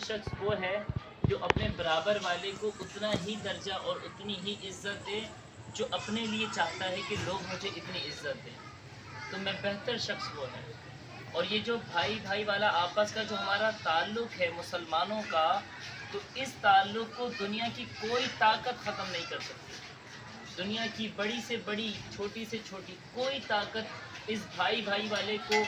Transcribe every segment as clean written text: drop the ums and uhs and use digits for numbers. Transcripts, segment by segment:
شخص وہ ہے جو اپنے برابر والے کو اتنا ہی درجہ اور اتنی ہی عزت دے جو اپنے لیے چاہتا ہے کہ لوگ مجھے اتنی عزت دیں. تو میں بہتر شخص وہ ہے. اور یہ جو بھائی بھائی والا آپس کا جو ہمارا تعلق ہے مسلمانوں کا، تو اس تعلق کو دنیا کی کوئی طاقت ختم نہیں کر سکتی. دنیا کی بڑی سے بڑی، چھوٹی سے چھوٹی کوئی طاقت اس بھائی بھائی والے کو،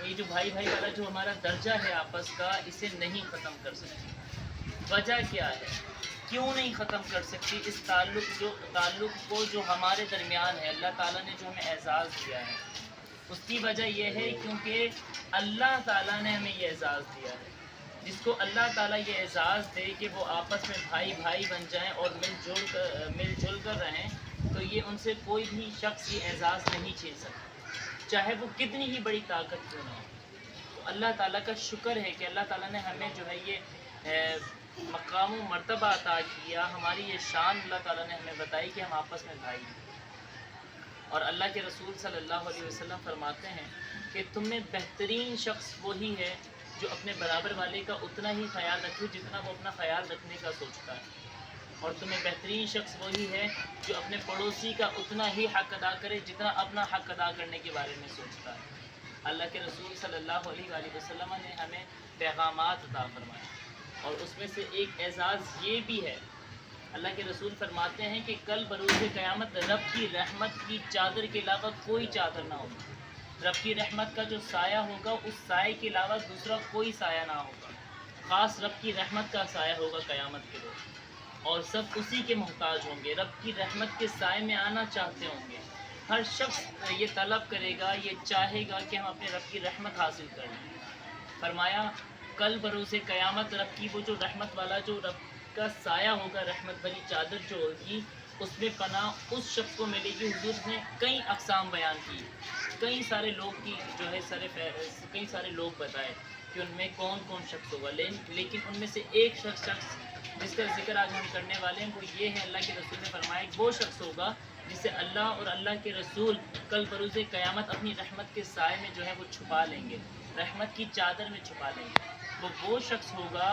یہ جو بھائی بھائی والا جو ہمارا درجہ ہے آپس کا، اسے نہیں ختم کر سکتی. وجہ کیا ہے؟ کیوں نہیں ختم کر سکتی اس تعلق کو جو ہمارے درمیان ہے؟ اللہ تعالیٰ نے جو ہمیں اعزاز دیا ہے، اس کی وجہ یہ ہے کیونکہ اللہ تعالیٰ نے ہمیں یہ اعزاز دیا ہے. جس کو اللہ تعالیٰ یہ اعزاز دے کہ وہ آپس میں بھائی بھائی بن جائیں اور مل جل کر رہیں، تو یہ ان سے کوئی بھی شخص یہ اعزاز نہیں چھین سکتا، چاہے وہ کتنی ہی بڑی طاقت کیوں نہ ہو. تو اللہ تعالیٰ کا شکر ہے کہ اللہ تعالیٰ نے ہمیں جو ہے یہ مقام و مرتبہ عطا کیا. ہماری یہ شان اللہ تعالیٰ نے ہمیں بتائی کہ ہم آپس میں بھائی ہیں. اور اللہ کے رسول صلی اللہ علیہ وسلم فرماتے ہیں کہ تم میں بہترین شخص وہی ہے جو اپنے برابر والے کا اتنا ہی خیال رکھے جتنا وہ اپنا خیال رکھنے کا سوچتا ہے. اور تمہیں بہترین شخص وہی ہے جو اپنے پڑوسی کا اتنا ہی حق ادا کرے جتنا اپنا حق ادا کرنے کے بارے میں سوچتا ہے. اللہ کے رسول صلی اللہ علیہ وآلہ وسلم نے ہمیں پیغامات عطا فرمائے، اور اس میں سے ایک اعزاز یہ بھی ہے. اللہ کے رسول فرماتے ہیں کہ کل بروز قیامت رب کی رحمت کی چادر کے علاوہ کوئی چادر نہ ہوگی. رب کی رحمت کا جو سایہ ہوگا اس سائے کے علاوہ دوسرا کوئی سایہ نہ ہوگا. خاص رب کی رحمت کا سایہ ہوگا قیامت کے روز، اور سب اسی کے محتاج ہوں گے. رب کی رحمت کے سائے میں آنا چاہتے ہوں گے. ہر شخص یہ طلب کرے گا، یہ چاہے گا کہ ہم اپنے رب کی رحمت حاصل کر لیں. فرمایا کل بروز قیامت رب کی وہ جو رحمت والا جو رب کا سایہ ہوگا، رحمت والی چادر جو ہوگی، اس میں پناہ اس شخص کو ملے گی. حضور نے کئی اقسام بیان کی، کئی سارے لوگ کی جو ہے کئی سارے لوگ بتائے کہ ان میں کون کون شخص ہوگا، لیکن ان میں سے ایک شخص جس کا ذکر آج ہم کرنے والے ہیں وہ یہ ہے. اللہ کے رسول نے فرمایا وہ شخص ہوگا جسے اللہ اور اللہ کے رسول کل بروز قیامت اپنی رحمت کے سائے میں جو ہے وہ چھپا لیں گے، رحمت کی چادر میں چھپا لیں گے. وہ شخص ہوگا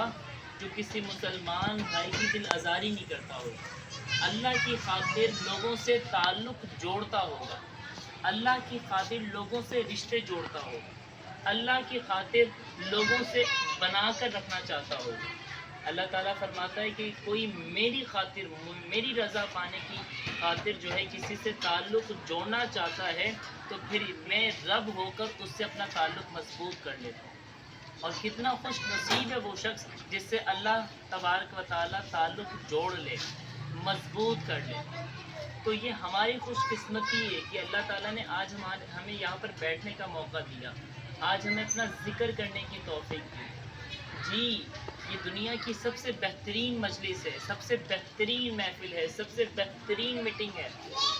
جو کسی مسلمان بھائی کی دل آزاری نہیں کرتا ہوگا، اللہ کی خاطر لوگوں سے تعلق جوڑتا ہوگا، اللہ کی خاطر لوگوں سے رشتے جوڑتا ہوگا، اللہ کی خاطر لوگوں سے بنا کر رکھنا چاہتا ہوگا. اللہ تعالیٰ فرماتا ہے کہ کوئی میری خاطر، میری رضا پانے کی خاطر جو ہے کسی سے تعلق جوڑنا چاہتا ہے تو پھر میں رب ہو کر اس سے اپنا تعلق مضبوط کر لیتا ہوں. اور کتنا خوش نصیب ہے وہ شخص جس سے اللہ تبارک و تعالیٰ تعلق جوڑ لے، مضبوط کر لے. تو یہ ہماری خوش قسمتی ہے کہ اللہ تعالیٰ نے آج ہمیں یہاں پر بیٹھنے کا موقع دیا، آج ہمیں اپنا ذکر کرنے کی توفیق دی. جی یہ دنیا کی سب سے بہترین مجلس ہے، سب سے بہترین محفل ہے، سب سے بہترین میٹنگ ہے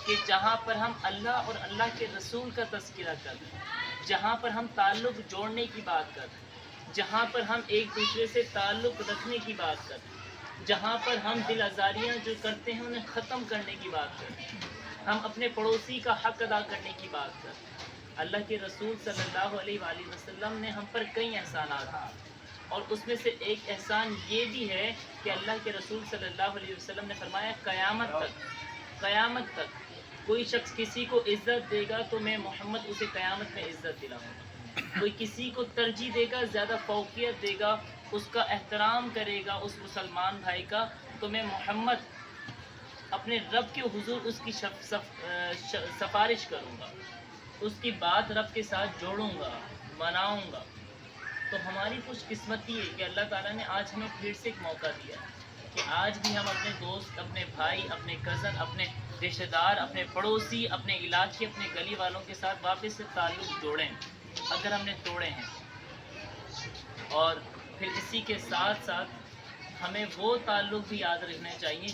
کہ جہاں پر ہم اللہ اور اللہ کے رسول کا تذکرہ کرتے ہیں، جہاں پر ہم تعلق جوڑنے کی بات کرتے ہیں، جہاں پر ہم ایک دوسرے سے تعلق رکھنے کی بات کرتے ہیں، جہاں پر ہم دل آزاریاں جو کرتے ہیں انہیں ختم کرنے کی بات کرتے ہیں، ہم اپنے پڑوسی کا حق ادا کرنے کی بات کرتے ہیں. اللہ کے رسول صلی اللہ علیہ وآلہ وسلم نے ہم پر کئی احسانات دیے، اور اس میں سے ایک احسان یہ بھی ہے کہ اللہ کے رسول صلی اللہ علیہ وسلم نے فرمایا قیامت تک کوئی شخص کسی کو عزت دے گا تو میں محمد اسے قیامت میں عزت دلاؤں گا. کوئی کسی کو ترجیح دے گا، زیادہ فوقیت دے گا، اس کا احترام کرے گا اس مسلمان بھائی کا، تو میں محمد اپنے رب کے حضور اس کی سفارش کروں گا، اس کی بات رب کے ساتھ جوڑوں گا، مناؤں گا. تو ہماری خوش قسمتی ہے کہ اللہ تعالیٰ نے آج ہمیں پھر سے ایک موقع دیا کہ آج بھی ہم اپنے دوست، اپنے بھائی، اپنے کزن، اپنے رشتہ دار، اپنے پڑوسی، اپنے علاقے، اپنے گلی والوں کے ساتھ واپس سے تعلق جوڑیں اگر ہم نے توڑے ہیں. اور پھر اسی کے ساتھ ساتھ ہمیں وہ تعلق بھی یاد رکھنے چاہیے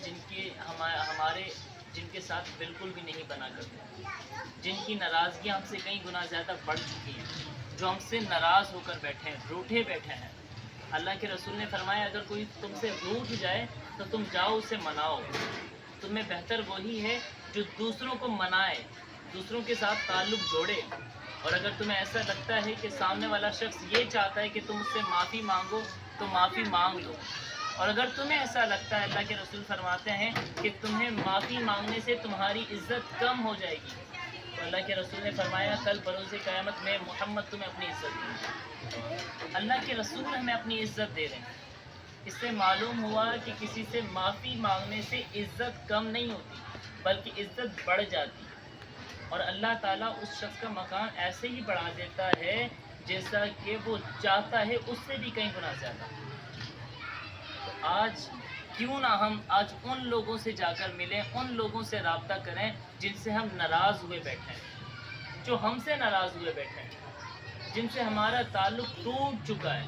جن کے ساتھ بالکل بھی نہیں بنا کرتے، جن کی ناراضگی ہم سے کئی گنا زیادہ بڑھ چکی ہیں، جو ہم سے ناراض ہو کر بیٹھے ہیں، روٹھے بیٹھے ہیں. اللہ کے رسول نے فرمایا اگر کوئی تم سے روٹھ جائے تو تم جاؤ اسے مناؤ. تمہیں بہتر وہی ہے جو دوسروں کو منائے، دوسروں کے ساتھ تعلق جوڑے. اور اگر تمہیں ایسا لگتا ہے کہ سامنے والا شخص یہ چاہتا ہے کہ تم اس سے معافی مانگو تو معافی مانگ لو، اور اگر تمہیں ایسا لگتا ہے، اللہ کے رسول فرماتے ہیں کہ تمہیں معافی مانگنے سے تمہاری عزت کم ہو جائے گی، تو اللہ کے رسول نے فرمایا کل بروز قیامت میں محمد تمہیں اپنی عزت دیں گے۔ اللہ کے رسول ہمیں اپنی عزت دے رہے ہیں۔ اس سے معلوم ہوا کہ کسی سے معافی مانگنے سے عزت کم نہیں ہوتی بلکہ عزت بڑھ جاتی ہے، اور اللہ تعالیٰ اس شخص کا مقام ایسے ہی بڑھا دیتا ہے جیسا کہ وہ چاہتا ہے، اس سے بھی کئی گنا زیادہ۔ تو آج کیوں نہ ہم آج ان لوگوں سے جا کر ملیں، ان لوگوں سے رابطہ کریں جن سے ہم ناراض ہوئے بیٹھے ہیں، جو ہم سے ناراض ہوئے بیٹھے ہیں، جن سے ہمارا تعلق ٹوٹ چکا ہے۔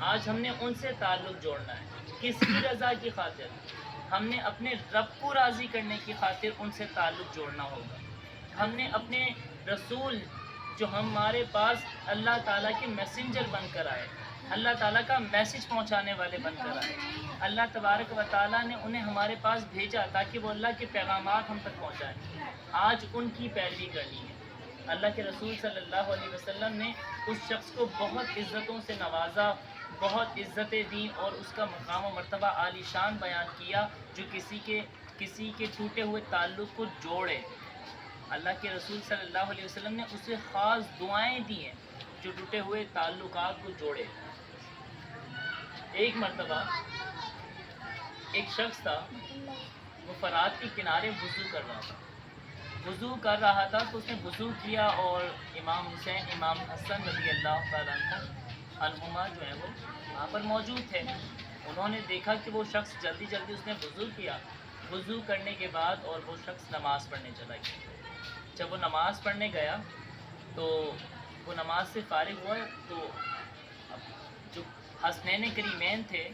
آج ہم نے ان سے تعلق جوڑنا ہے، کس کی رضا کی خاطر؟ ہم نے اپنے رب کو راضی کرنے کی خاطر ان سے تعلق جوڑنا ہوگا۔ ہم نے اپنے رسول جو ہمارے پاس اللہ تعالیٰ کے میسنجر بن کر آئے، اللہ تعالیٰ کا میسج پہنچانے والے بن کر آئے، اللہ تبارک و تعالیٰ نے انہیں ہمارے پاس بھیجا تاکہ وہ اللہ کے پیغامات ہم تک پہنچائیں۔ آج ان کی پیروی کرنی ہے۔ اللہ کے رسول صلی اللہ علیہ وسلم نے اس شخص کو بہت عزتوں سے نوازا، بہت عزتیں دیں اور اس کا مقام و مرتبہ عالی شان بیان کیا جو کسی کے ٹوٹے ہوئے تعلق کو جوڑے۔ اللہ کے رسول صلی اللہ علیہ وسلم نے اسے خاص دعائیں دی ہیں جو ٹوٹے ہوئے تعلقات کو جوڑے۔ ایک مرتبہ ایک شخص تھا، وہ فرات کے کنارے وضو کر رہا تھا، تو اس نے وضو کیا اور امام حسین، امام حسن رضی اللہ تعالیٰ عنہما جو ہیں وہ وہاں پر موجود تھے۔ انہوں نے دیکھا کہ وہ شخص جلدی اس نے وضو کیا، وضو کرنے کے بعد اور وہ شخص نماز پڑھنے چلا گیا۔ جب وہ نماز پڑھنے گیا تو وہ نماز سے فارغ ہوا تو جو حسنین کریمین تھے،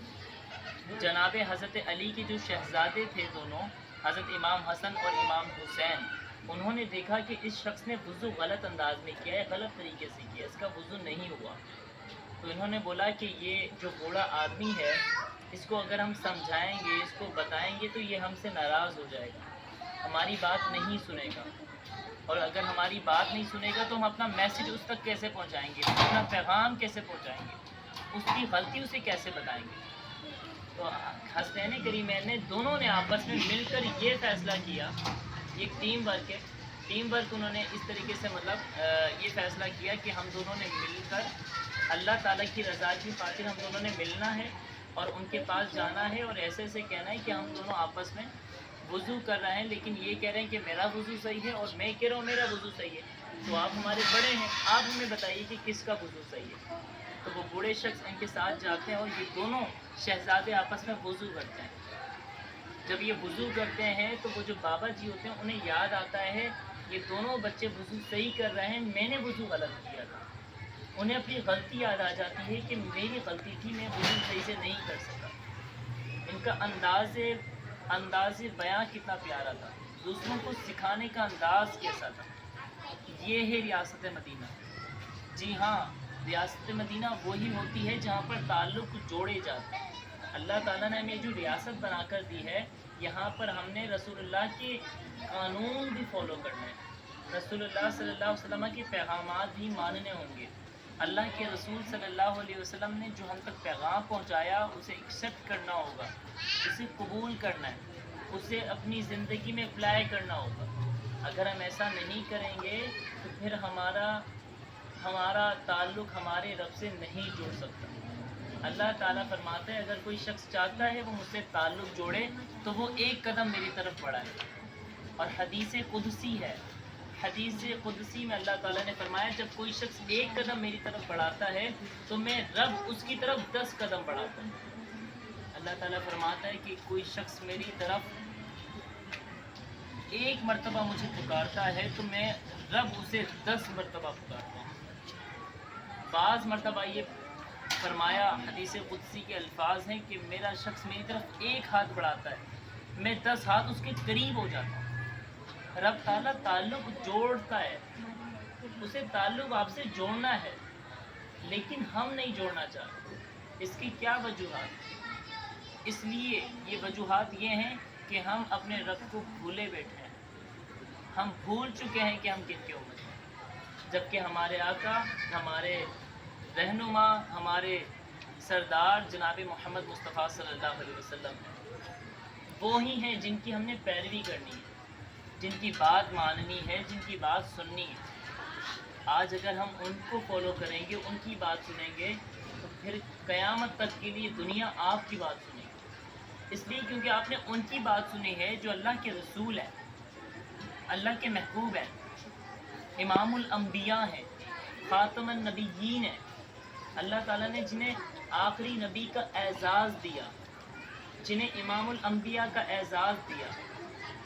جناب حضرت علی کے جو شہزادے تھے دونوں، حضرت امام حسن اور امام حسین، انہوں نے دیکھا کہ اس شخص نے وضو غلط انداز میں کیا ہے، غلط طریقے سے کیا، اس کا وضو نہیں ہوا۔ تو انہوں نے بولا کہ یہ جو بوڑھا آدمی ہے، اس کو اگر ہم سمجھائیں گے، اس کو بتائیں گے تو یہ ہم سے ناراض ہو جائے گا، ہماری بات نہیں سنے گا، اور اگر ہماری بات نہیں سنے گا تو ہم اپنا میسج اس تک کیسے پہنچائیں گے، اپنا پیغام کیسے پہنچائیں گے، اس کی غلطی اسے کیسے بتائیں گے۔ تو حسنین کریمین نے دونوں نے آپس میں مل کر یہ فیصلہ کیا، ایک ٹیم ورک ہے، ٹیم ورک انہوں نے اس طریقے سے یہ فیصلہ کیا کہ ہم دونوں نے مل کر اللہ تعالیٰ کی رضا کی خاطر ہم دونوں نے ملنا ہے اور ان کے پاس جانا ہے اور ایسے کہنا ہے کہ ہم دونوں آپس میں وضو کر رہے ہیں، لیکن یہ کہہ رہے ہیں کہ میرا وضو صحیح ہے اور میں کہہ رہا ہوں میرا وضو صحیح ہے، تو آپ ہمارے بڑے ہیں، آپ ہمیں بتائیے کہ کس کا وضو صحیح ہے۔ تو وہ بوڑھے شخص ان کے ساتھ جاتے ہیں اور یہ دونوں شہزادے آپس میں وضو کرتے ہیں۔ جب یہ وضو کرتے ہیں تو وہ جو بابا جی ہوتے ہیں انہیں یاد آتا ہے یہ دونوں بچے وضو صحیح کر رہے ہیں، میں نے وضو غلط کیا تھا۔ انہیں اپنی غلطی یاد آ جاتی ہے کہ میری غلطی تھی، میں وضو صحیح سے نہیں کر سکا۔ ان کا انداز بیاں کتنا پیارا تھا، دوسروں کو سکھانے کا انداز کیسا تھا۔ یہ ہے ریاست مدینہ۔ جی ہاں، ریاست مدینہ وہی ہوتی ہے جہاں پر تعلق جوڑے جاتے ہیں۔ اللہ تعالیٰ نے ہمیں جو ریاست بنا کر دی ہے، یہاں پر ہم نے رسول اللہ کے قانون بھی فالو کرنے ہیں، رسول اللہ صلی اللہ علیہ وسلم کے پیغامات بھی ماننے ہوں گے۔ اللہ کے رسول صلی اللہ علیہ وسلم نے جو ہم تک پیغام پہنچایا اسے ایکسیپٹ کرنا ہوگا، اسے قبول کرنا ہے، اسے اپنی زندگی میں اپلائی کرنا ہوگا۔ اگر ہم ایسا نہیں کریں گے تو پھر ہمارا تعلق ہمارے رب سے نہیں جڑ سکتا۔ اللہ تعالیٰ فرماتا ہے اگر کوئی شخص چاہتا ہے وہ مجھ سے تعلق جوڑے تو وہ ایک قدم میری طرف بڑھائے۔ اور حدیث قدسی ہے، حدیث قدسی میں اللہ تعالیٰ نے فرمایا جب کوئی شخص ایک قدم میری طرف بڑھاتا ہے تو میں رب اس کی طرف 10 قدم بڑھاتا ہوں۔ اللہ تعالیٰ فرماتا ہے کہ کوئی شخص میری طرف ایک مرتبہ مجھے پکارتا ہے تو میں رب اسے 10 مرتبہ پکارتا ہوں۔ بعض مرتبہ یہ فرمایا، حدیث قدسی کے الفاظ ہیں کہ میرا شخص میری طرف ایک ہاتھ بڑھاتا ہے، میں 10 ہاتھ اس کے قریب ہو جاتا ہوں۔ رب تعالیٰ تعلق جوڑتا ہے، اسے تعلق آپ سے جوڑنا ہے، لیکن ہم نہیں جوڑنا چاہتے۔ اس کی کیا وجوہات؟ اس لیے یہ وجوہات یہ ہیں کہ ہم اپنے رب کو بھولے بیٹھے ہیں، ہم بھول چکے ہیں کہ ہم کن کے امت ہیں، جبکہ ہمارے آقا، ہمارے رہنما، ہمارے سردار جناب محمد مصطفیٰ صلی اللہ علیہ وسلم ہیں، وہی ہیں جن کی ہم نے پیروی کرنی ہے، جن کی بات ماننی ہے، جن کی بات سننی ہے۔ آج اگر ہم ان کو فالو کریں گے، ان کی بات سنیں گے، تو پھر قیامت تک کے لیے دنیا آپ کی بات سنے گی، اس لیے کیونکہ آپ نے ان کی بات سنی ہے جو اللہ کے رسول ہیں، اللہ کے محبوب ہیں، امام الانبیاء ہیں، خاتم النبیین ہیں، اللہ تعالیٰ نے جنہیں آخری نبی کا اعزاز دیا، جنہیں امام الانبیاء کا اعزاز دیا،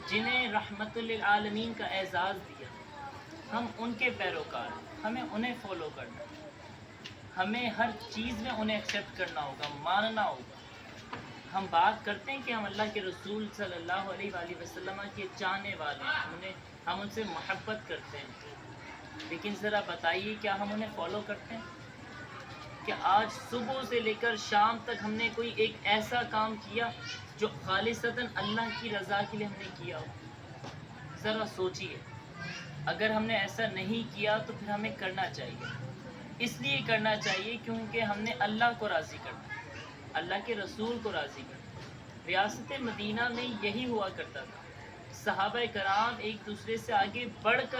جنہیں رحمت للعالمین کا اعزاز دیا، ہم ان کے پیروکار ہیں، ہمیں انہیں فالو کرنا ہے، ہمیں ہر چیز میں انہیں ایکسیپٹ کرنا ہوگا، ماننا ہوگا۔ ہم بات کرتے ہیں کہ ہم اللہ کے رسول صلی اللہ علیہ وآلہ وسلم کے چاہنے والے ہیں، ہم ان سے محبت کرتے ہیں، لیکن ذرا بتائیے کیا ہم انہیں فالو کرتے ہیں؟ کہ آج صبح سے لے کر شام تک ہم نے کوئی ایک ایسا کام کیا جو خالصتاً اللہ کی رضا کے لیے ہم نے کیا ہو؟ ذرا سوچیے، اگر ہم نے ایسا نہیں کیا تو پھر ہمیں کرنا چاہیے، اس لیے کرنا چاہیے کیونکہ ہم نے اللہ کو راضی کرنا ہے، اللہ کے رسول کو راضی کرنا ہے۔ ریاست مدینہ میں یہی ہوا کرتا تھا، صحابہ کرام ایک دوسرے سے آگے بڑھ کر